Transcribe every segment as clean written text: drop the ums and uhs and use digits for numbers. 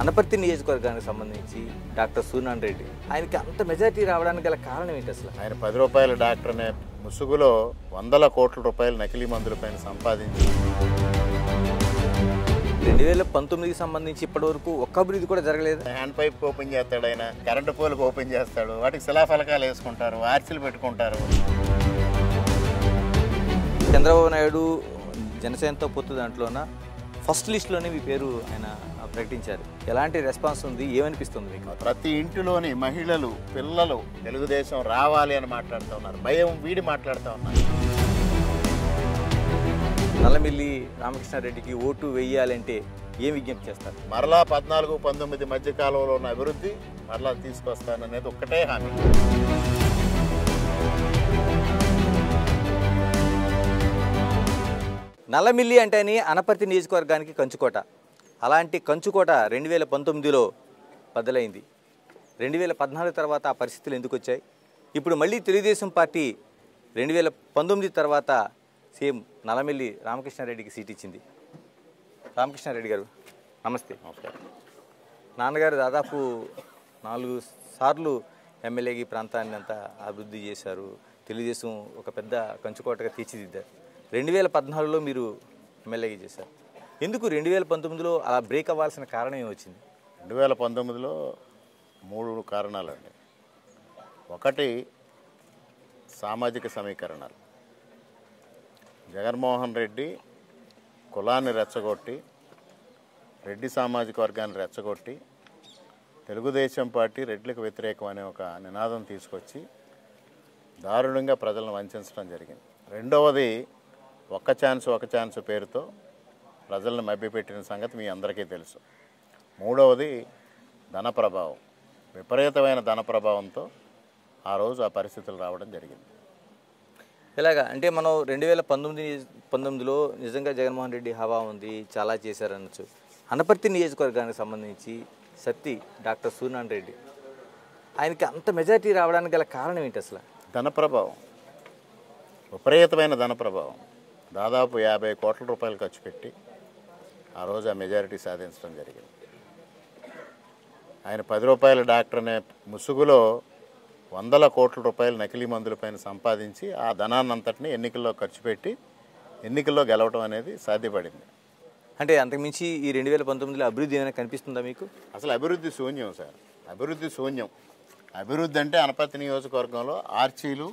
అనపర్తి నియోజకవర్గానికి సంబంధించి డాక్టర్ సూనాన్ రెడ్డి ఆయనకి అంత మెజారిటీ రావడానికి గల కారణం ఏంటి అసలు? ఆయన 10 రూపాయల డాక్టర్ అనే ముసుగులో వందల కోట్ల రూపాయలు నకిలీ మందులపైన సంపాదించి 2019కి సంబంధించి ఇప్పటివరకు ఒక్క అభివృద్ధి కూడా జరగలేదు. హ్యాండ్ పైప్ ఓపెన్ చేస్తాడు, ఆయన కరెంటు పోల్కి ఓపెన్ చేస్తాడు, వాటికి శిలాఫలకాలు వేసుకుంటారు, ఆర్సీలు పెట్టుకుంటారు. చంద్రబాబు నాయుడు జనసేనతో పొత్తు దాంట్లోన ఫస్ట్ లిస్ట్లోనే మీ పేరు ఆయన ప్రకటించారు. ఎలాంటి రెస్పాన్స్ ఉంది, ఏమనిపిస్తుంది మీకు? ప్రతి ఇంటిలోని మహిళలు, పిల్లలు తెలుగుదేశం రావాలి అని మాట్లాడుతూ ఉన్నారు, భయం వీడి మాట్లాడుతూ ఉన్నారు. నల్లమిల్లి రామకృష్ణారెడ్డికి ఓటు వేయాలంటే ఏం విజ్ఞప్తి చేస్తారు? మరలా 14-19 మధ్య కాలంలో ఉన్న అభివృద్ధి మరలా తీసుకొస్తాననేది ఒక్కటే హామీ. నల్లమిల్లి అంటేనే అనపర్తి నియోజకవర్గానికి కంచుకోట. అలాంటి కంచుకోట 2019లో బద్దలైంది. 2014 తర్వాత ఆ పరిస్థితులు ఎందుకు వచ్చాయి? ఇప్పుడు మళ్ళీ తెలుగుదేశం పార్టీ 2019 తర్వాత సీఎం నల్లమిల్లి రామకృష్ణారెడ్డికి సీట్ ఇచ్చింది. రామకృష్ణారెడ్డి గారు నమస్తే. నమస్కారం. నాన్నగారు దాదాపు 4 సార్లు ఎమ్మెల్యేకి ప్రాంతాన్ని అంతా అభివృద్ధి చేశారు. తెలుగుదేశం ఒక పెద్ద కంచుకోటగా తీర్చిదిద్దారు. 2014లో మీరు ఎమ్మెల్యేకి చేశారు. ఎందుకు 2019లో అలా బ్రేక్ అవ్వాల్సిన కారణం ఏమొచ్చింది? 2019లో 3 కారణాలండి. ఒకటి సామాజిక సమీకరణాలు. జగన్మోహన్ రెడ్డి కులాన్ని రెచ్చగొట్టి, రెడ్డి సామాజిక వర్గాన్ని రెచ్చగొట్టి, తెలుగుదేశం పార్టీ రెడ్లకు వ్యతిరేకం అనే ఒక నినాదం తీసుకొచ్చి దారుణంగా ప్రజలను వంచడం జరిగింది. రెండవది ఒక్క ఛాన్స్ పేరుతో ప్రజలను మభ్యపెట్టిన సంగతి మీ అందరికీ తెలుసు. మూడవది ధన ప్రభావం, విపరీతమైన ధన ప్రభావంతో ఆ రోజు పరిస్థితులు రావడం జరిగింది. ఇలాగా అంటే మనం 2019లో నిజంగా జగన్మోహన్ రెడ్డి హవా ఉంది, చాలా చేశారనొచ్చు. అనపర్తి నియోజకవర్గానికి సంబంధించి సత్తి డాక్టర్ సూనాన్ రెడ్డి ఆయనకి అంత మెజారిటీ రావడానికి గల కారణం ఏంటి అసలు? ధన ప్రభావం, విపరీతమైన ధన ప్రభావం. దాదాపు 50 కోట్ల రూపాయలు ఖర్చు పెట్టి ఆ రోజు ఆ మెజారిటీ సాధించడం జరిగింది. ఆయన 10 రూపాయల డాక్టర్ అనే ముసుగులో వందల కోట్ల రూపాయలు నకిలీ మందులపైన సంపాదించి ఆ ధనాన్నంతటిని ఎన్నికల్లో ఖర్చు పెట్టి ఎన్నికల్లో గెలవడం అనేది సాధ్యపడింది. అంటే అంతకుమించి ఈ 2019లో అభివృద్ధి ఏమైనా కనిపిస్తుందా మీకు? అసలు అభివృద్ధి శూన్యం సార్, అభివృద్ధి శూన్యం. అభివృద్ధి అంటే అనపర్తి నియోజకవర్గంలో ఆర్చీలు,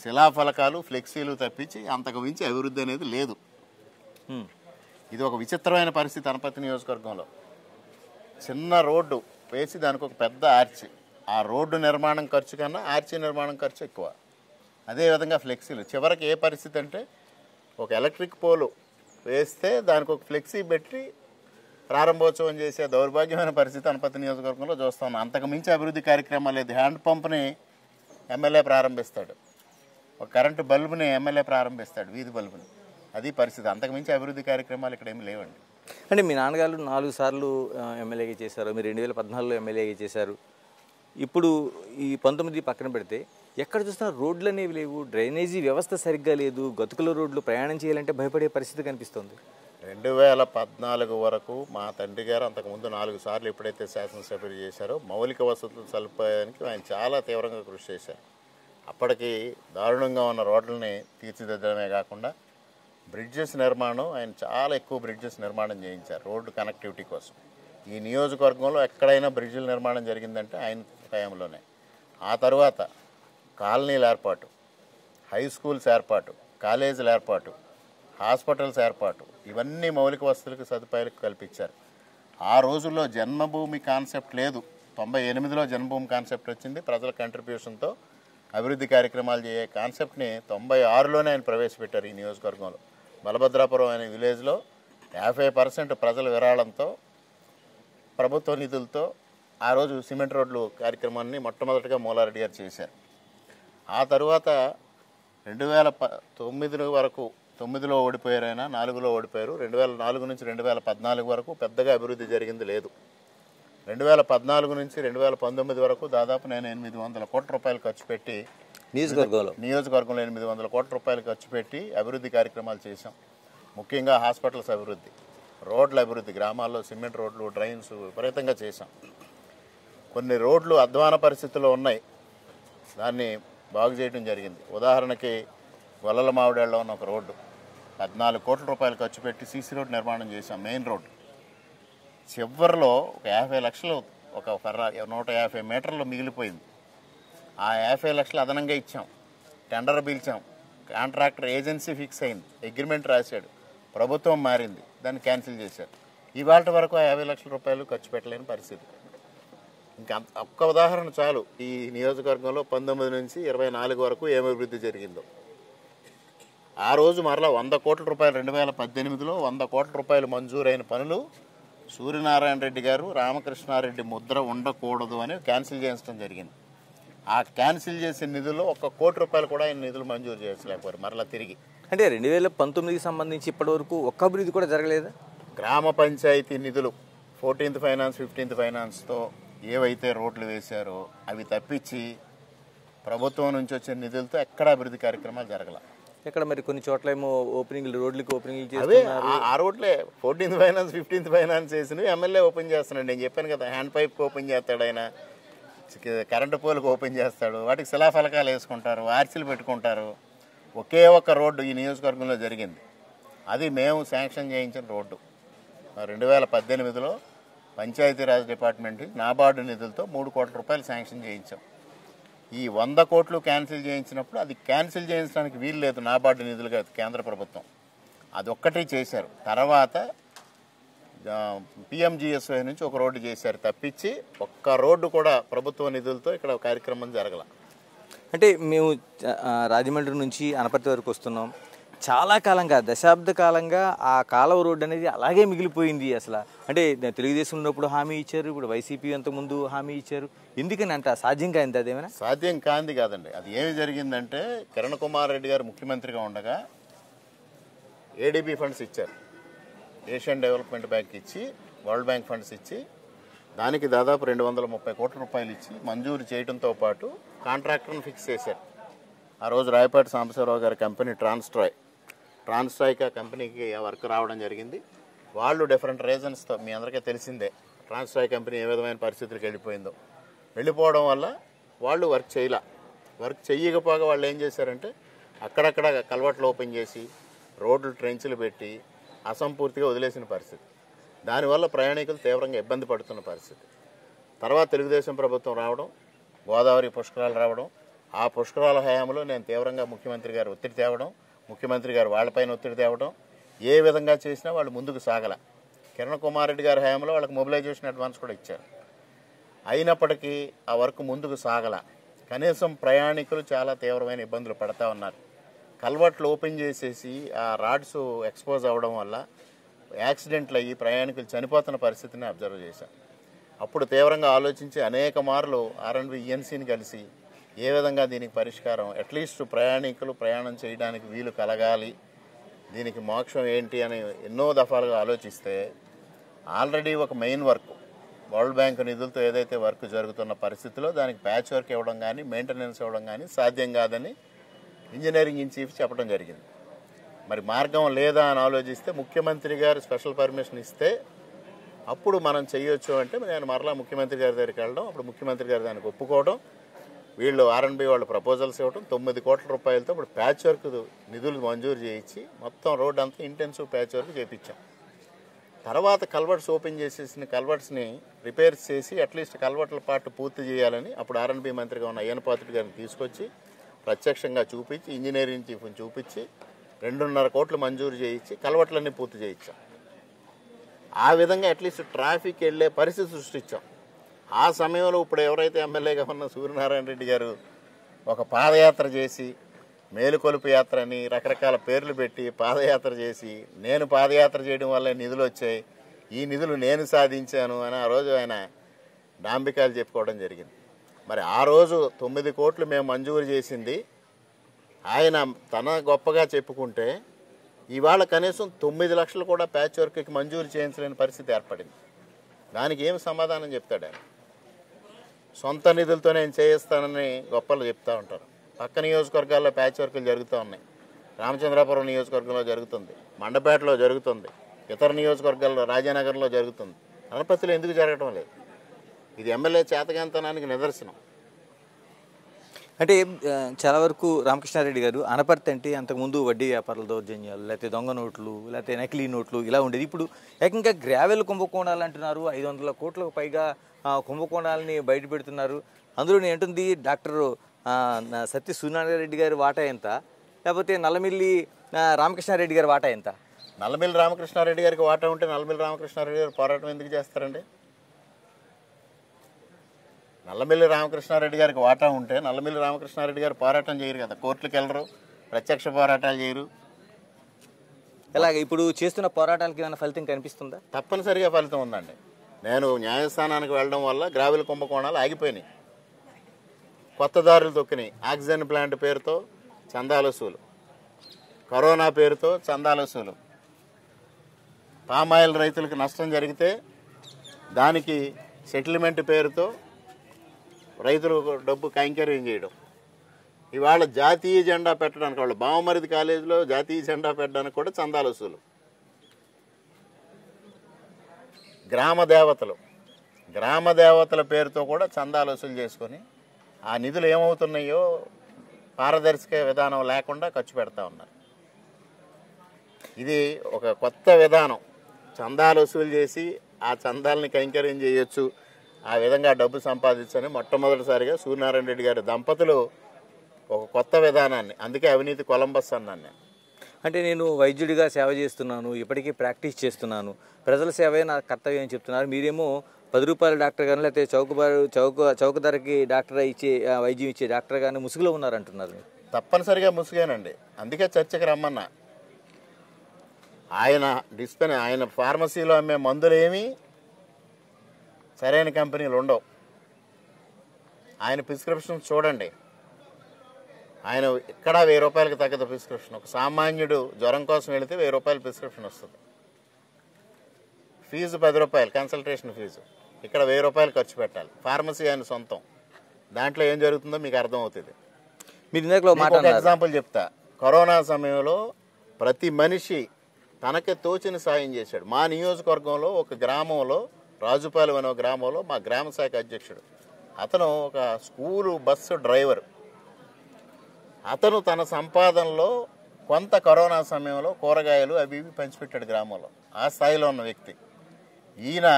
శిలాఫలకాలు, ఫ్లెక్సీలు తప్పించి అంతకు మించి అభివృద్ధి అనేది లేదు. ఇది ఒక విచిత్రమైన పరిస్థితి. అనపర్తి నియోజకవర్గంలో చిన్న రోడ్డు వేసి దానికి ఒక పెద్ద ఆర్చి, ఆ రోడ్డు నిర్మాణం ఖర్చు కన్నా ఆర్చి నిర్మాణం ఖర్చు ఎక్కువ. అదేవిధంగా ఫ్లెక్సీలు, చివరికి ఏ పరిస్థితి అంటే ఒక ఎలక్ట్రిక్ పోలు వేస్తే దానికి ఒక ఫ్లెక్సీ పెట్టి ప్రారంభోత్సవం చేసే దౌర్భాగ్యమైన పరిస్థితి అనపర్తి నియోజకవర్గంలో చూస్తున్నాం. అంతకు మించి అభివృద్ధి కార్యక్రమాలు లేదు. హ్యాండ్ పంప్ని ఎమ్మెల్యే ప్రారంభిస్తాడు, ఒక కరెంటు బల్బుని ఎమ్మెల్యే ప్రారంభిస్తాడు, వీధి బల్బుని. అది పరిస్థితి. అంతకుమించి అభివృద్ధి కార్యక్రమాలు ఇక్కడ ఏమి లేవండి. అంటే మీ నాన్నగారు 4 సార్లు ఎమ్మెల్యేగా చేశారు, మీరు 2014లో ఎమ్మెల్యేగా చేశారు. ఇప్పుడు ఈ 19 పక్కన పెడితే ఎక్కడ చూసినా రోడ్లు అనేవి లేవు, డ్రైనేజీ వ్యవస్థ సరిగ్గా లేదు, గతుకుల రోడ్లు ప్రయాణం చేయాలంటే భయపడే పరిస్థితి కనిపిస్తుంది. 2014 వరకు మా తండ్రి గారు అంతకుముందు 4 సార్లు ఎప్పుడైతే శాసనసభ్యులు చేశారో మౌలిక వసతులు సదుపాయానికి ఆయన చాలా తీవ్రంగా కృషి చేశారు. అప్పటికి దారుణంగా ఉన్న రోడ్లని తీర్చిదిద్దడమే కాకుండా బ్రిడ్జెస్ నిర్మాణం, ఆయన చాలా ఎక్కువ బ్రిడ్జెస్ నిర్మాణం చేయించారు రోడ్డు కనెక్టివిటీ కోసం. ఈ నియోజకవర్గంలో ఎక్కడైనా బ్రిడ్జిల నిర్మాణం జరిగిందంటే ఆయన టైంలోనే. ఆ తర్వాత కాలనీల ఏర్పాటు, హై స్కూల్స్ ఏర్పాటు, కాలేజీల ఏర్పాటు, హాస్పిటల్స్ ఏర్పాటు, ఇవన్నీ మౌలిక వసతులకు సదుపాయాలకు కల్పించారు. ఆ రోజుల్లో జన్మభూమి కాన్సెప్ట్ లేదు. 98లో జన్మభూమి కాన్సెప్ట్ వచ్చింది. ప్రజల కంట్రిబ్యూషన్తో అభివృద్ధి కార్యక్రమాలు చేసే కాన్సెప్ట్ని 96లోనే ఆయన ప్రవేశపెట్టారు. ఈ నియోజకవర్గంలో బలభద్రాపురం అనే విలేజ్లో 50% ప్రజల విరాళంతో, ప్రభుత్వ నిధులతో ఆ రోజు సిమెంట్ రోడ్లు కార్యక్రమాన్ని మొట్టమొదటిగా మూలారెడ్డి గారు చేశారు. ఆ తర్వాత 2009 వరకు 9లో ఓడిపోయారు, ఆయన 4లో ఓడిపోయారు. 2004 నుంచి 2014 వరకు పెద్దగా అభివృద్ధి జరిగింది లేదు. 2014 నుంచి 2019 వరకు దాదాపు నేను 800 కోట్ల రూపాయలు ఖర్చు పెట్టి నియోజకవర్గంలో 800 కోట్ల రూపాయలు ఖర్చు పెట్టి అభివృద్ధి కార్యక్రమాలు చేశాం. ముఖ్యంగా హాస్పిటల్స్ అభివృద్ధి. రోడ్ల అభివృద్ధి, గ్రామాల్లో సిమెంట్ రోడ్లు, డ్రైన్స్ విపరీతంగా చేశాం. కొన్ని రోడ్లు అధ్వాన పరిస్థితుల్లో ఉన్నాయి, దాన్ని బాగు చేయడం జరిగింది. ఉదాహరణకి గొల్లల మావిడాళ్ళలో ఉన్న ఒక రోడ్డు 14 కోట్ల రూపాయలు ఖర్చు పెట్టి సీసీ రోడ్ నిర్మాణం చేశాం. మెయిన్ రోడ్డు చివరిలో ఒక 50 లక్షలు, ఒక 150 మీటర్లు మిగిలిపోయింది. ఆ 50 లక్షలు అదనంగా ఇచ్చాం, టెండర్ పిలిచాం, కాంట్రాక్టర్ ఏజెన్సీ ఫిక్స్ అయింది, అగ్రిమెంట్ రాశాడు, ప్రభుత్వం మారింది, దాన్ని క్యాన్సిల్ చేశారు. ఇవాళ వరకు ఆ 50 లక్షల రూపాయలు ఖర్చు పెట్టలేని పరిస్థితి. ఇంకా ఒక్క ఉదాహరణ చాలు, ఈ నియోజకవర్గంలో 19 నుంచి 24 వరకు ఏమి అభివృద్ధి జరిగిందో. ఆ రోజు మరలా 100 కోట్ల రూపాయలు 2018లో 100 కోట్ల రూపాయలు మంజూరైన పనులు సూర్యనారాయణ రెడ్డి గారు రామకృష్ణారెడ్డి ముద్ర ఉండకూడదు అని క్యాన్సిల్ చేయించడం జరిగింది. ఆ క్యాన్సిల్ చేసిన నిధుల్లో 1 కోటి రూపాయలు కూడా ఆయన నిధులు మంజూరు చేయలేకపోయారు మరలా తిరిగి. అంటే 2019కి సంబంధించి ఇప్పటి వరకు ఒక్క అభివృద్ధి కూడా జరగలేదా? గ్రామ పంచాయతీ నిధులు 14th ఫైనాన్స్ 15th ఫైనాన్స్తో ఏవైతే రోడ్లు వేశారో అవి తప్పించి ప్రభుత్వం నుంచి వచ్చే నిధులతో ఎక్కడ అభివృద్ధి కార్యక్రమాలు జరగల. ఇక్కడ మరి కొన్ని చోట్ల ఏమో రోడ్లకి ఓపెనింగ్ అవే ఆ రోడ్లే 14th ఫైనాన్స్ 15th ఫైనాన్స్ చేసినవి ఎమ్మెల్యే ఓపెన్ చేస్తున్నాడు. నేను చెప్పాను కదా, హ్యాండ్ పైప్కి ఓపెన్ చేస్తాడు ఆయన, కరెంటు పోల్కి ఓపెన్ చేస్తాడు, వాటికి శిలాఫలకాలు వేసుకుంటారు, ఆర్సీలు పెట్టుకుంటారు. ఒకే ఒక్క రోడ్డు ఈ నియోజకవర్గంలో జరిగింది, అది మేము శాంక్షన్ చేయించిన రోడ్డు. 2018లో పంచాయతీరాజ్ డిపార్ట్మెంట్ నాబార్డు నిధులతో 3 కోట్ల రూపాయలు శాంక్షన్ చేయించాం. ఈ 100 కోట్లు క్యాన్సిల్ చేయించినప్పుడు అది క్యాన్సిల్ చేయించడానికి వీలు లేదు, నాబార్డు నిధులు కాదు, కేంద్ర ప్రభుత్వం అదొక్కటి చేశారు. తర్వాత పిఎంజిఎస్వై నుంచి ఒక రోడ్డు చేశారు తప్పించి ఒక్క రోడ్డు కూడా ప్రభుత్వ నిధులతో ఇక్కడ కార్యక్రమం జరగల. అంటే మేము రాజమండ్రి నుంచి అనపర్తి వరకు వస్తున్నాం, చాలా కాలంగా దశాబ్ద కాలంగా ఆ కాలువ రోడ్డు అనేది అలాగే మిగిలిపోయింది. అసలు అంటే తెలుగుదేశం ఉన్నప్పుడు హామీ ఇచ్చారు, ఇప్పుడు వైసీపీ అంతకుముందు హామీ ఇచ్చారు, ఎందుకని అంట సాధ్యం కాంది? అదేమైనా సాధ్యం కాంది కాదండి. అది ఏమి జరిగిందంటే కిరణ్ కుమార్ రెడ్డి గారు ముఖ్యమంత్రిగా ఉండగా ఏడీబీ ఫండ్స్ ఇచ్చారు, ఏషియన్ డెవలప్మెంట్ బ్యాంక్ ఇచ్చి, వరల్డ్ బ్యాంక్ ఫండ్స్ ఇచ్చి, దానికి దాదాపు 230 కోట్ల రూపాయలు ఇచ్చి మంజూరు చేయడంతో పాటు కాంట్రాక్టర్ని ఫిక్స్ చేశారు. ఆ రోజు రాయపాటి సాంబశివరావు గారి కంపెనీ ట్రాన్స్ట్రాయ్కి ఆ కంపెనీకి వర్క్ రావడం జరిగింది. వాళ్ళు డిఫరెంట్ రీజన్స్తో, మీ అందరికీ తెలిసిందే ట్రాన్స్ట్రాయ్ కంపెనీ ఏ విధమైన పరిస్థితులకు వెళ్ళిపోవడం వల్ల వాళ్ళు వర్క్ చేయకపోగా వాళ్ళు ఏం చేశారంటే అక్కడక్కడ కల్వర్ట్లు ఓపెన్ చేసి రోడ్లు ట్రెంచ్లు పెట్టి అసంపూర్తిగా వదిలేసిన పరిస్థితి. దానివల్ల ప్రయాణికులు తీవ్రంగా ఇబ్బంది పడుతున్న పరిస్థితి. తర్వాత తెలుగుదేశం ప్రభుత్వం రావడం, గోదావరి పుష్కరాలు రావడం, ఆ పుష్కరాల హయాంలో నేను తీవ్రంగా ముఖ్యమంత్రి గారు ఒత్తిడి తేవడం, ముఖ్యమంత్రి గారు వాళ్ళపైన ఒత్తిడి తేవడం, ఏ విధంగా చేసినా వాళ్ళు ముందుకు సాగల. కిరణ్ కుమార్ రెడ్డి గారి హయాంలో వాళ్ళకి మొబిలైజేషన్ అడ్వాన్స్ కూడా ఇచ్చారు, అయినప్పటికీ ఆ వర్క్ ముందుకు సాగల. కనీసం ప్రయాణికులు చాలా తీవ్రమైన ఇబ్బందులు పడతా ఉన్నారు. కల్వర్ట్లు ఓపెన్ చేసేసి ఆ రాడ్స్ ఎక్స్పోజ్ అవ్వడం వల్ల యాక్సిడెంట్లు అయ్యి ప్రయాణికులు చనిపోతున్న పరిస్థితిని అబ్జర్వ్ చేశాం. అప్పుడు తీవ్రంగా ఆలోచించి అనేక మార్లు ఆర్ఎండ్బి ఈఎన్సీని కలిసి ఏ విధంగా దీనికి పరిష్కారం, అట్లీస్ట్ ప్రయాణికులు ప్రయాణం చేయడానికి వీలు కలగాలి, దీనికి మోక్షం ఏంటి అని ఎన్నో దఫాలుగా ఆలోచిస్తే ఆల్రెడీ ఒక మెయిన్ వర్క్ వరల్డ్ బ్యాంక్ నిధులతో ఏదైతే వర్క్ జరుగుతున్న పరిస్థితిలో దానికి ప్యాచ్ వర్క్ ఇవ్వడం కానీ మెయింటెనెన్స్ ఇవ్వడం కానీ సాధ్యం కాదని ఇంజనీరింగ్ ఇన్ చీఫ్ చెప్పడం జరిగింది. మరి మార్గం లేదా అని ఆలోచిస్తే ముఖ్యమంత్రి గారు స్పెషల్ పర్మిషన్ ఇస్తే అప్పుడు మనం చేయొచ్చు అంటే నేను మరలా ముఖ్యమంత్రి గారి దగ్గరికి వెళ్ళడం, అప్పుడు ముఖ్యమంత్రి గారు దానికి ఒప్పుకోవడం, వీళ్ళు ఆర్ఎండ్బి వాళ్ళు ప్రపోజల్స్ ఇవ్వడం, 9 కోట్ల రూపాయలతో ఇప్పుడు ప్యాచ్ వర్క్ నిధులు మంజూరు చేయించి మొత్తం రోడ్ అంతా ఇంటెన్సివ్ ప్యాచ్ వర్క్ చేయించాం. తర్వాత కల్వర్ట్స్ ఓపెన్ చేసేసిన కల్వర్ట్స్ని రిపేర్స్ చేసి అట్లీస్ట్ కల్వర్ట్ల పార్ట్ పూర్తి చేయాలని అప్పుడు ఆర్ఎండ్బి మంత్రిగా ఉన్న అయ్యన్ పాత్రుడు గారిని తీసుకొచ్చి ప్రత్యక్షంగా చూపించి ఇంజనీరింగ్ చీఫ్ని చూపించి 2.5 కోట్లు మంజూరు చేయించి కల్వర్ట్లన్నీ పూర్తి చేయించాం. ఆ విధంగా అట్లీస్ట్ ట్రాఫిక్ వెళ్ళే పరిస్థితి సృష్టించాం. ఆ సమయంలో ఇప్పుడు ఎవరైతే ఎమ్మెల్యేగా ఉన్న సూర్యనారాయణ రెడ్డి గారు ఒక పాదయాత్ర చేసి, మేలుకొలుపు యాత్ర అని రకరకాల పేర్లు పెట్టి పాదయాత్ర చేసి, నేను పాదయాత్ర చేయడం వల్ల నిధులు వచ్చాయి, ఈ నిధులు నేను సాధించాను అని ఆ రోజు ఆయన డాంబికాలు చెప్పుకోవడం జరిగింది. మరి ఆ రోజు 9 కోట్లు మేము మంజూరు చేసింది ఆయన తన గొప్పగా చెప్పుకుంటే ఇవాళ కనీసం 9 లక్షలు కూడా ప్యాచ్ వర్క్కి మంజూరు చేయించలేని పరిస్థితి ఏర్పడింది. దానికి ఏమి సమాధానం చెప్తాడు ఆయన? సొంత నిధులతో నేను చేయిస్తానని గొప్పలు చెప్తూ ఉంటారు. పక్క నియోజకవర్గాల్లో ప్యాచ్ వర్కులు జరుగుతూ ఉన్నాయి. రామచంద్రాపురం నియోజకవర్గంలో జరుగుతుంది, మండపేటలో జరుగుతుంది, ఇతర నియోజకవర్గాల్లో రాజానగర్లో జరుగుతుంది, అనపర్తిలో ఎందుకు జరగటం లేదు? ఇది ఎమ్మెల్యే చేతగాంతనానికి నిదర్శనం. అంటే చాలా వరకు రామకృష్ణారెడ్డి గారు అనపర్తి అంటే అంతకుముందు వడ్డీ వ్యాపారాల దౌర్జన్యాలు, లేకపోతే దొంగ నోట్లు, లేకపోతే నకిలీ నోట్లు ఇలా ఉండేది. ఇప్పుడు ఏకంగా గ్రావెల్ కుంభకోణాలు అంటున్నారు. 500 కోట్లకు పైగా కుంభకోణాలని బయట పెడుతున్నారు. అందులో ఏంటుంది డాక్టర్ సత్య సూర్యనారాయణ గారి వాటా ఎంత, లేకపోతే నల్లమిల్లి రామకృష్ణారెడ్డి గారి వాటా ఎంత? నల్లమిల్లి రామకృష్ణారెడ్డి గారికి వాటా ఉంటే నల్లమిల్లి రామకృష్ణారెడ్డి గారు పోరాటం ఎందుకు చేస్తారండి? నల్లమిల్లి రామకృష్ణారెడ్డి గారికి వాటా ఉంటే నల్లమిల్లి రామకృష్ణారెడ్డి గారు పోరాటం చేయరు కదా, కోర్టులకు వెళ్ళరు, ప్రత్యక్ష పోరాటాలు చేయరు. ఇలాగ ఇప్పుడు చేస్తున్న పోరాటాలకి ఏమైనా ఫలితం కనిపిస్తుందా? తప్పనిసరిగా ఫలితం ఉందండి. నేను న్యాయస్థానానికి వెళ్ళడం వల్ల గ్రావెల్ కుంభకోణాలు ఆగిపోయినాయి, కొత్త దారులు తొక్కినాయి. ఆక్సిజన్ ప్లాంట్ పేరుతో చందాల వసూలు, కరోనా పేరుతో చందాల వసూలు, పామాయిల్ రైతులకు నష్టం జరిగితే దానికి సెటిల్మెంట్ పేరుతో రైతులకు డబ్బు కైంకర్యం చేయడం. ఇవాళ జాతీయ జెండా పెట్టడానికి, వాళ్ళు బావమరిది కాలేజీలో జాతీయ జెండా పెట్టడానికి కూడా చందాల వసూలు. గ్రామ దేవతల పేరుతో కూడా చందాలు వసూలు చేసుకొని ఆ నిధులు ఏమవుతున్నాయో పారదర్శక విధానం లేకుండా ఖర్చు పెడతా ఉన్నారు. ఇది ఒక కొత్త విధానం. చందాలు వసూలు చేసి ఆ చందాలని కైంకర్యం చేయొచ్చు, ఆ విధంగా డబ్బు సంపాదించని మొట్టమొదటిసారిగా సూర్యనారాయణ రెడ్డి గారి దంపతులు ఒక కొత్త విధానాన్ని, అందుకే అవినీతి కొలంబస్ అన్నాను నేను. అంటే నేను వైద్యుడిగా సేవ చేస్తున్నాను, ఇప్పటికీ ప్రాక్టీస్ చేస్తున్నాను, ప్రజల సేవే నా కర్తవ్యం అని చెప్తున్నారు. మీరేమో 10 రూపాయల డాక్టర్ కానీ, లేకపోతే చౌక ధరకి డాక్టర్ ఇచ్చే వైద్యం ఇచ్చే డాక్టర్ కానీ ముసుగులో ఉన్నారంటున్నారు. తప్పనిసరిగా ముసుగానండి, అందుకే చర్చకు రమ్మన్నా. ఆయన ఫార్మసీలో అమ్మే మందులేమీ సరైన కంపెనీలు ఉండవు. ఆయన ప్రిస్క్రిప్షన్ చూడండి, ఆయన ఇక్కడ 1000 రూపాయలకు తగ్గదు ప్రిస్క్రిప్షన్. ఒక సామాన్యుడు జ్వరం కోసం వెళితే 1000 రూపాయల ప్రిస్క్రిప్షన్ వస్తుంది. ఫీజు 10 రూపాయలు కన్సల్టేషన్ ఫీజు, ఇక్కడ 1000 రూపాయలు ఖర్చు పెట్టాలి. ఫార్మసీ ఆయన సొంతం. దాంట్లో ఏం జరుగుతుందో మీకు అర్థమవుతుంది. మీరు ఎగ్జాంపుల్ చెప్తా. కరోనా సమయంలో ప్రతి మనిషి తనకి తోచిన సాయం చేశాడు. మా నియోజకవర్గంలో ఒక గ్రామంలో, రాజుపాలెం అనే గ్రామంలో మా గ్రామ శాఖ అధ్యక్షుడు, అతను ఒక స్కూలు బస్సు డ్రైవర్. అతను తన సంపాదనలో కొంత కరోనా సమయంలో కూరగాయలు అవి ఇవి పంచిపెట్టాడు గ్రామంలో. ఆ స్థాయిలో ఉన్న వ్యక్తి. ఈయన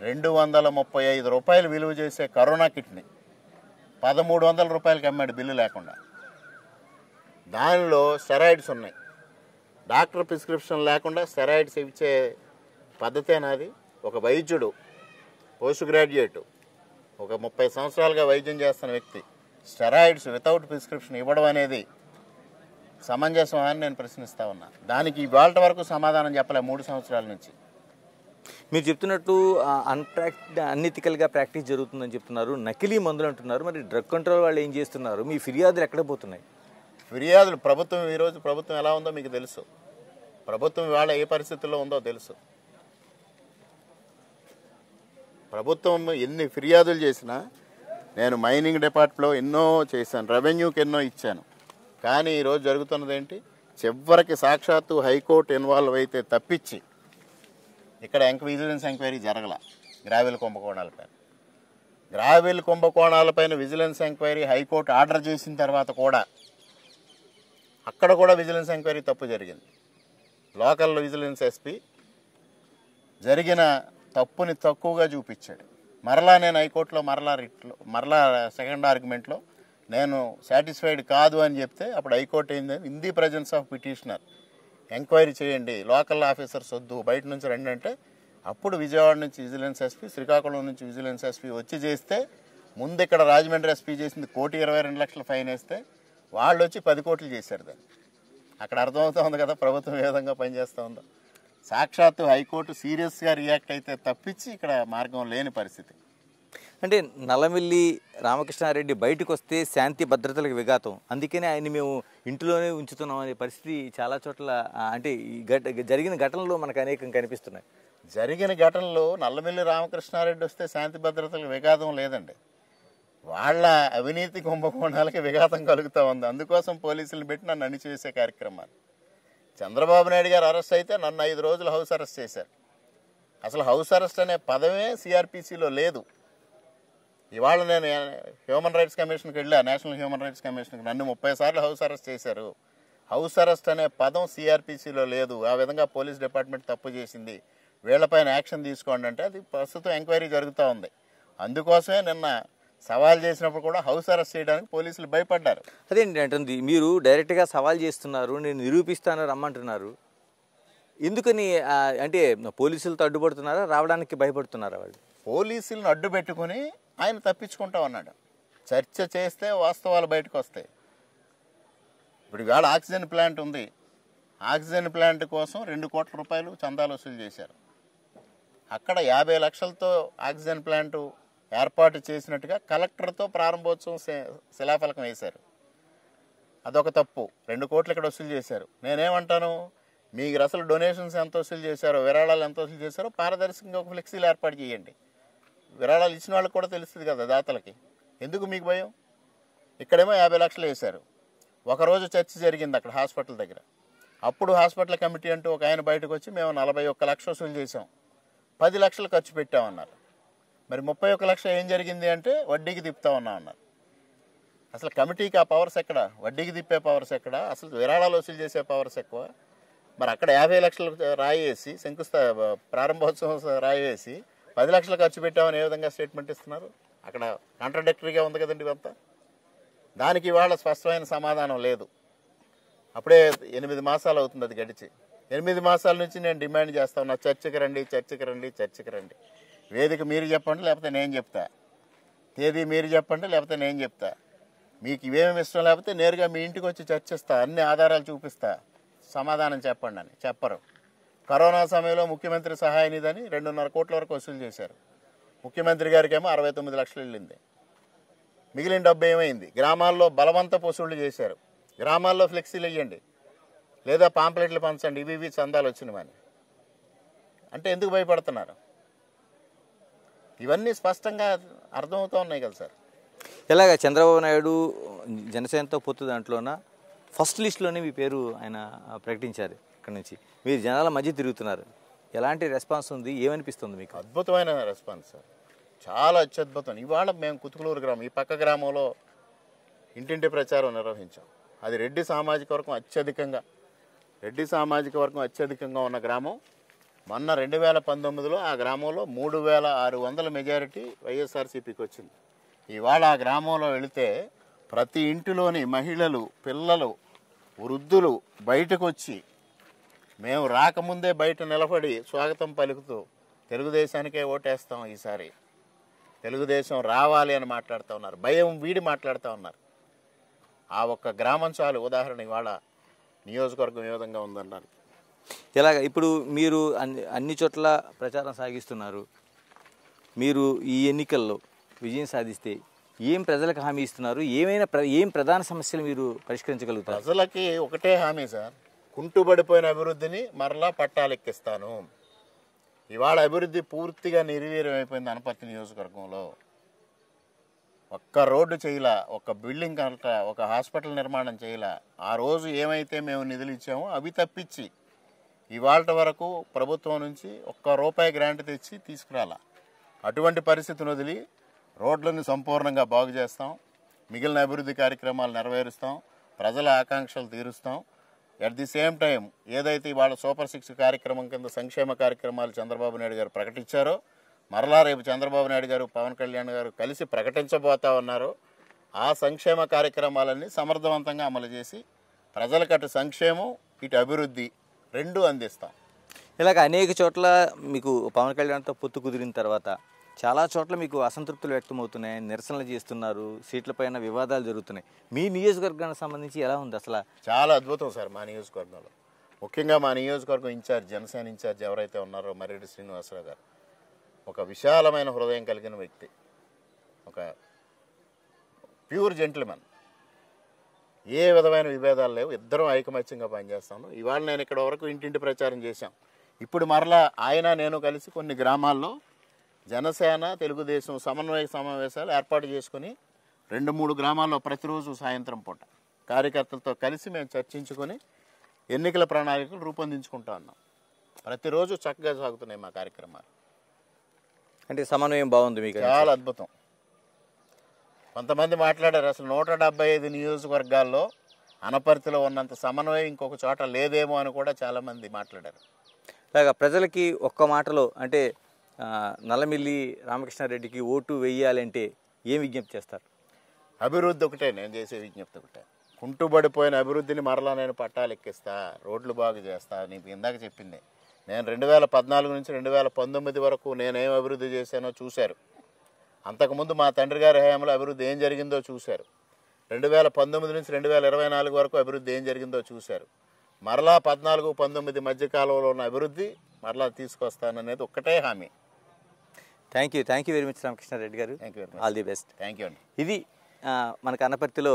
235 రూపాయలు విలువ చేసే కరోనా కిట్ని 1300 రూపాయలకి అమ్మాడు బిల్లు లేకుండా. దానిలో స్టెరాయిడ్స్ ఉన్నాయి. డాక్టర్ ప్రిస్క్రిప్షన్ లేకుండా స్టెరాయిడ్స్ ఇచ్చే పద్ధతేనాది? ఒక వైద్యుడు, పోస్ట్ గ్రాడ్యుయేట్, ఒక 30 సంవత్సరాలుగా వైద్యం చేస్తున్న వ్యక్తి స్టెరాయిడ్స్ వితౌట్ ప్రిస్క్రిప్షన్ ఇవ్వడం అనేది సమంజసం అని నేను ప్రశ్నిస్తా ఉన్నా. దానికి ఇవాళ వరకు సమాధానం చెప్పలే 3 సంవత్సరాల నుంచి. మీరు చెప్తున్నట్టు అన్ఎథికల్గా ప్రాక్టీస్ జరుగుతుందని చెప్తున్నారు, నకిలీ మందులు అంటున్నారు. మరి డ్రగ్ కంట్రోల్ వాళ్ళు ఏం చేస్తున్నారు? మీ ఫిర్యాదులు ఎక్కడ పోతున్నాయి? ఫిర్యాదులు ఈరోజు ప్రభుత్వం ఎలా ఉందో మీకు తెలుసు. ప్రభుత్వం ఇవాళ ఏ పరిస్థితుల్లో ఉందో తెలుసు. ప్రభుత్వం ఎన్ని ఫిర్యాదులు చేసినా, నేను మైనింగ్ డిపార్ట్మెంట్లో ఎన్నో చేశాను, రెవెన్యూకి ఎన్నో ఇచ్చాను. కానీ ఈరోజు జరుగుతున్నది ఏంటి? చివరికి సాక్షాత్తు హైకోర్టు ఇన్వాల్వ్ అయితే తప్పించి ఇక్కడ విజిలెన్స్ ఎంక్వైరీ జరగల. గ్రావెల్ కుంభకోణాలపైన విజిలెన్స్ ఎంక్వైరీ హైకోర్టు ఆర్డర్ చేసిన తర్వాత కూడా అక్కడ కూడా విజిలెన్స్ ఎంక్వైరీ తప్పు జరిగింది. లోకల్ విజిలెన్స్ ఎస్పీ జరిగిన తప్పుని తక్కువగా చూపించాడు. మరలా నేను హైకోర్టులో మరలా సెకండ్ ఆర్గ్యుమెంట్లో నేను సాటిస్ఫైడ్ కాదు అని చెప్తే అప్పుడు హైకోర్టు ఏంది, in the presence of petitioner enquiry చేయండి, లోకల్ ఆఫీసర్స్ వద్దు, బయట నుంచి రండి అంటే అప్పుడు విజయవాడ నుంచి విజిలెన్స్ ఎస్పీ, శ్రీకాకుళం నుంచి విజిలెన్స్ ఎస్పీ వచ్చి చేస్తే, ముందు ఇక్కడ రాజమండ్రి ఎస్పీ చేసింది 1,22,00,000 ఫైన్ వేస్తే వాళ్ళు వచ్చి 10 కోట్లు చేశారు దాన్ని. అక్కడ అర్థమవుతూ ఉంది కదా ప్రభుత్వం ఏ విధంగా పనిచేస్తూ ఉందో. సాక్షాత్తు హైకోర్టు సీరియస్గా రియాక్ట్ అయితే తప్పించి ఇక్కడ మార్గం లేని పరిస్థితి. అంటే నల్లమిల్లి రామకృష్ణారెడ్డి బయటకు వస్తే శాంతి భద్రతలకు విఘాతం, అందుకనే ఆయన మేము ఇంటిలోనే ఉంచుతున్నాం అనే పరిస్థితి చాలా చోట్ల, అంటే జరిగిన ఘటనలో మనకు అనేకం కనిపిస్తున్నాయి. జరిగిన ఘటనలో నల్లమిల్లి రామకృష్ణారెడ్డి వస్తే శాంతి భద్రతలకు విఘాతం లేదండి, వాళ్ళ అవినీతి కుంభకోణాలకి విఘాతం కలుగుతూ ఉంది. అందుకోసం పోలీసులు పెట్టి నన్ను అణిచివేసే కార్యక్రమాలు. చంద్రబాబు నాయుడు గారు అరెస్ట్ అయితే నన్ను 5 రోజులు హౌస్ అరెస్ట్ చేశారు. అసలు హౌస్ అరెస్ట్ అనే పదమే సిఆర్పిసిలో లేదు. ఇవాళ నేను హ్యూమన్ రైట్స్ కమిషన్కి వెళ్ళా, నేషనల్ హ్యూమన్ రైట్స్ కమిషన్కి, నన్ను 30 సార్లు హౌస్ అరెస్ట్ చేశారు. హౌస్ అరెస్ట్ అనే పదం సిఆర్పిసిలో లేదు. ఆ విధంగా పోలీస్ డిపార్ట్మెంట్ తప్పు చేసింది, వీళ్ళపైన యాక్షన్ తీసుకోండి అంటే అది ప్రస్తుతం ఎంక్వైరీ జరుగుతూ ఉంది. అందుకోసమే నిన్న సవాల్ చేసినప్పుడు కూడా హౌస్ అరెస్ట్ చేయడానికి పోలీసులు భయపడ్డారు. అదేంటి అంటుంది, మీరు డైరెక్ట్గా సవాల్ చేస్తున్నారు, నేను నిరూపిస్తాను రమ్మంటున్నారు, ఎందుకని అంటే పోలీసులతో అడ్డుపడుతున్నారా, రావడానికి భయపడుతున్నారా వాళ్ళు? పోలీసులను అడ్డు పెట్టుకుని ఆయన తప్పించుకుంటా ఉన్నాడు. చర్చ చేస్తే వాస్తవాలు బయటకు వస్తాయి. ఇప్పుడు ఇవాళ ఆక్సిజన్ ప్లాంట్ ఉంది, ఆక్సిజన్ ప్లాంట్ కోసం 2 కోట్ల రూపాయలు చందాలు వసూలు చేశారు. అక్కడ 50 లక్షలతో ఆక్సిజన్ ప్లాంటు ఏర్పాటు చేసినట్టుగా కలెక్టర్తో ప్రారంభోత్సవం శిలాఫలకం వేశారు. అదొక తప్పు. 2 కోట్లు ఇక్కడ వసూలు చేశారు. నేనేమంటాను, మీకు అసలు డొనేషన్స్ ఎంత వసూలు చేశారో, విరాళాలు ఎంత వసూలు చేశారో పారదర్శకంగా ఒక ఫ్లెక్సీలు ఏర్పాటు చేయండి. విరాళాలు ఇచ్చిన వాళ్ళకి కూడా తెలుస్తుంది కదా దాతలకి. ఎందుకు మీకు భయం? ఇక్కడేమో 50 లక్షలు వేశారు. ఒకరోజు చర్చ జరిగింది అక్కడ హాస్పిటల్ దగ్గర. అప్పుడు హాస్పిటల్ కమిటీ అంటూ ఒక ఆయన బయటకు వచ్చి మేము 41 లక్షలు వసూలు చేసాం, 10 లక్షలు ఖర్చు పెట్టామన్నారు. మరి 31 లక్షలు ఏం జరిగింది అంటే వడ్డీకి తిప్పుతా ఉన్నా అన్నారు. అసలు కమిటీకి ఆ పవర్స్ ఎక్కడ? వడ్డీకి తిప్పే పవర్స్ ఎక్కడ? అసలు విరాళాలు వసూలు చేసే పవర్స్ ఎక్కువ. మరి అక్కడ 50 లక్షలు రాయేసి ప్రారంభోత్సవం రాయేసి 10 లక్షలు ఖర్చు పెట్టామని ఏ విధంగా స్టేట్మెంట్ ఇస్తున్నారు? అక్కడ కాంట్రడిక్టరీగా ఉంది కదండి ఇవంతా. దానికి ఇవాళ స్పష్టమైన సమాధానం లేదు. అప్పుడే 8 మాసాలు అవుతుంది అది గడిచి. 8 మాసాల నుంచి నేను డిమాండ్ చేస్తా ఉన్నా, చర్చకి రండి, చర్చకి రండి, చర్చకి రండి. వేదిక మీరు చెప్పండి లేకపోతే నేను చెప్తా, తేదీ మీరు చెప్పండి లేకపోతే నేను చెప్తా. మీకు ఇవేమి ఇష్టం లేకపోతే నేరుగా మీ ఇంటికి వచ్చి చర్చిస్తా, అన్ని ఆధారాలు చూపిస్తా, సమాధానం చెప్పండి అని. చెప్పరు. కరోనా సమయంలో ముఖ్యమంత్రి సహాయ నిధి అని 2.5 కోట్ల వరకు వసూలు చేశారు. ముఖ్యమంత్రి గారికేమో 69 లక్షలు వెళ్ళింది. మిగిలిన డబ్బు ఏమైంది? గ్రామాల్లో బలవంతపు వసూళ్లు చేశారు. గ్రామాల్లో ఫ్లెక్సీలు వేయండి లేదా పాంప్లెట్లు పంచండి, ఇవి చందాలు వచ్చినవని. అంటే ఎందుకు భయపడుతున్నారు? ఇవన్నీ స్పష్టంగా అర్థమవుతూ ఉన్నాయి కదా సార్. ఇలాగ చంద్రబాబు నాయుడు జనసేనతో పొత్తు దాంట్లోన ఫస్ట్ లిస్టులోనే మీ పేరు ఆయన ప్రకటించారు. ఇక్కడ నుంచి మీరు జనాల మధ్య తిరుగుతున్నారు, ఎలాంటి రెస్పాన్స్ ఉంది, ఏమనిపిస్తుంది మీకు? అద్భుతమైన రెస్పాన్స్ సార్, చాలా అత్యద్భుతం. ఇవాళ మేము కుతుకులూరు గ్రామం, ఈ పక్క గ్రామంలో ఇంటింటి ప్రచారం నిర్వహించాం. అది రెడ్డి సామాజిక వర్గం అత్యధికంగా ఉన్న గ్రామం. మొన్న 2019లో ఆ గ్రామంలో 3600 మెజారిటీ వైఎస్ఆర్సీపీకి వచ్చింది. ఇవాళ ఆ గ్రామంలో వెళితే ప్రతి ఇంటిలోని మహిళలు, పిల్లలు, వృద్ధులు బయటకు వచ్చి మేము రాకముందే బయట నిలబడి స్వాగతం పలుకుతూ తెలుగుదేశానికే ఓటేస్తాం, ఈసారి తెలుగుదేశం రావాలి అని మాట్లాడుతూ ఉన్నారు. భయం వీడి మాట్లాడుతూ ఉన్నారు. ఆ ఒక్క గ్రామం చాలు ఉదాహరణ. ఇవాళ నియోజకవర్గం ఏ విధంగా ఉందన్నారు. ఇలాగ ఇప్పుడు మీరు అన్ని చోట్ల ప్రచారం సాగిస్తున్నారు. మీరు ఈ ఎన్నికల్లో విజయం సాధిస్తే ఏం ప్రజలకు హామీ ఇస్తున్నారు? ఏం ప్రధాన సమస్యలు మీరు పరిష్కరించగలుగుతారు? ప్రజలకి ఒకటే హామీ సార్, కుంటుబడిపోయిన అభివృద్ధిని మరలా పట్టాలెక్కిస్తాను. ఇవాళ అభివృద్ధి పూర్తిగా నిర్వీర్యం అయిపోయింది. అనపర్తి నియోజకవర్గంలో ఒక్క రోడ్డు చేయలా, ఒక్క బిల్డింగ్ కనుక, ఒక హాస్పిటల్ నిర్మాణం చేయలా. ఆ రోజు ఏమైతే మేము నిధులు ఇచ్చామో అవి తప్పించి ఇవాళ వరకు ప్రభుత్వం నుంచి ₹1 గ్రాంట్ తెచ్చి తీసుకురాలా. అటువంటి పరిస్థితిని వదిలి రోడ్లను సంపూర్ణంగా బాగు చేస్తాం, మిగిలిన అభివృద్ధి కార్యక్రమాలు నెరవేరుస్తాం, ప్రజల ఆకాంక్షలు తీరుస్తాం. అట్ ది సేమ్ టైం ఏదైతే ఇవాళ సూపర్ 6 కార్యక్రమం కింద సంక్షేమ కార్యక్రమాలు చంద్రబాబు నాయుడు గారు ప్రకటించారో, మరలా రేపు చంద్రబాబు నాయుడు గారు, పవన్ కళ్యాణ్ గారు కలిసి ప్రకటించబోతా ఉన్నారు. ఆ సంక్షేమ కార్యక్రమాలన్నీ సమర్థవంతంగా అమలు చేసి ప్రజలకు అటు సంక్షేమం, ఇటు అభివృద్ధి రెండూ అందిస్తాం. ఇలాగ అనేక చోట్ల మీకు పవన్ కళ్యాణ్తో పొత్తు కుదిరిన తర్వాత చాలా చోట్ల మీకు అసంతృప్తులు వ్యక్తమవుతున్నాయి, నిరసనలు చేస్తున్నారు, సీట్లపైన వివాదాలు జరుగుతున్నాయి. మీ నియోజకవర్గానికి సంబంధించి ఎలా ఉంది అసలు? చాలా అద్భుతం సార్. మా నియోజకవర్గంలో ముఖ్యంగా మా నియోజకవర్గం ఇన్ఛార్జ్, జనసేన ఇన్ఛార్జ్ ఎవరైతే ఉన్నారో మర్రెడ్డి శ్రీనివాసరావు గారు ఒక విశాలమైన హృదయం కలిగిన వ్యక్తి, ఒక ప్యూర్ జెంటిల్మెన్. ఏ విధమైన విభేదాలు లేవు, ఇద్దరం ఐకమత్యంగా పనిచేస్తాను. ఇవాళ నేను ఇక్కడ వరకు ఇంటింటి ప్రచారం చేశాం. ఇప్పుడు మరలా ఆయన నేను కలిసి కొన్ని గ్రామాల్లో జనసేన తెలుగుదేశం సమన్వయ సమావేశాలు ఏర్పాటు చేసుకుని 2-3 గ్రామాల్లో ప్రతిరోజు సాయంత్రం పూట కార్యకర్తలతో కలిసి మేము చర్చించుకొని ఎన్నికల ప్రణాళికలు రూపొందించుకుంటా ఉన్నాం. ప్రతిరోజు చక్కగా సాగుతున్నాయి మా కార్యక్రమాలు. అంటే సమన్వయం బాగుంది మీకు? చాలా అద్భుతం. కొంతమంది మాట్లాడారు అసలు 175 నియోజకవర్గాల్లో అనపర్తిలో ఉన్నంత సమన్వయం ఇంకొక చోట లేదేమో అని కూడా చాలామంది మాట్లాడారు. అలాగా ప్రజలకి ఒక్క మాటలో అంటే నల్లమిల్లి రామకృష్ణారెడ్డికి ఓటు వేయాలంటే ఏం విజ్ఞప్తి చేస్తారు? అభివృద్ధి ఒకటే నేను చేసే విజ్ఞప్తి ఒకటే. కుంటుబడిపోయిన అభివృద్ధిని మరలా నేను పట్టాలెక్కిస్తా, రోడ్లు బాగు చేస్తా. నీకు ఇందాక చెప్పింది, నేను 2014 నుంచి 2019 వరకు నేనేం అభివృద్ధి చేశానో చూశారు. అంతకుముందు మా తండ్రి గారి హయాంలో అభివృద్ధి ఏం జరిగిందో చూశారు. 2019 నుంచి 2024 వరకు అభివృద్ధి ఏం జరిగిందో చూశారు. మరలా 14-19 మధ్యకాలంలో ఉన్న అభివృద్ధి మరలా తీసుకొస్తాననేది ఒక్కటే హామీ. Thank you very much Ramakrishna Reddy గారు. Thank you. All the best. Thank you అండి. ఇది మనకు అనపర్తిలో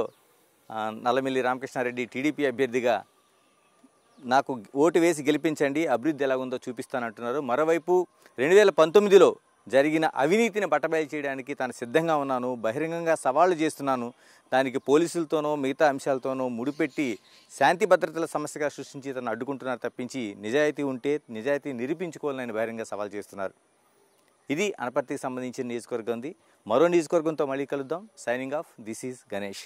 నల్లమిల్లి రామకృష్ణారెడ్డి టీడీపీ అభ్యర్థిగా నాకు ఓటు వేసి గెలిపించండి, అభివృద్ధి ఎలాగుందో చూపిస్తానంటున్నారు. మరోవైపు 2019లో జరిగిన అవినీతిని బట్టబయలు చేయడానికి తాను సిద్ధంగా ఉన్నాను, బహిరంగంగా సవాళ్లు చేస్తున్నాను, దానికి పోలీసులతోనో మిగతా అంశాలతోనో ముడిపెట్టి శాంతి భద్రతల సమస్యగా సృష్టించి తను అడ్డుకుంటున్నారు తప్పించి నిజాయితీ ఉంటే నిజాయితీ నిరూపించుకోవాలని బహిరంగ సవాల్ చేస్తున్నారు. ఇది అనపర్తికి సంబంధించిన నియోజకవర్గం ఉంది. మరో నియోజకవర్గంతో మళ్ళీ కలుద్దాం. Signing off. This is Ganesh.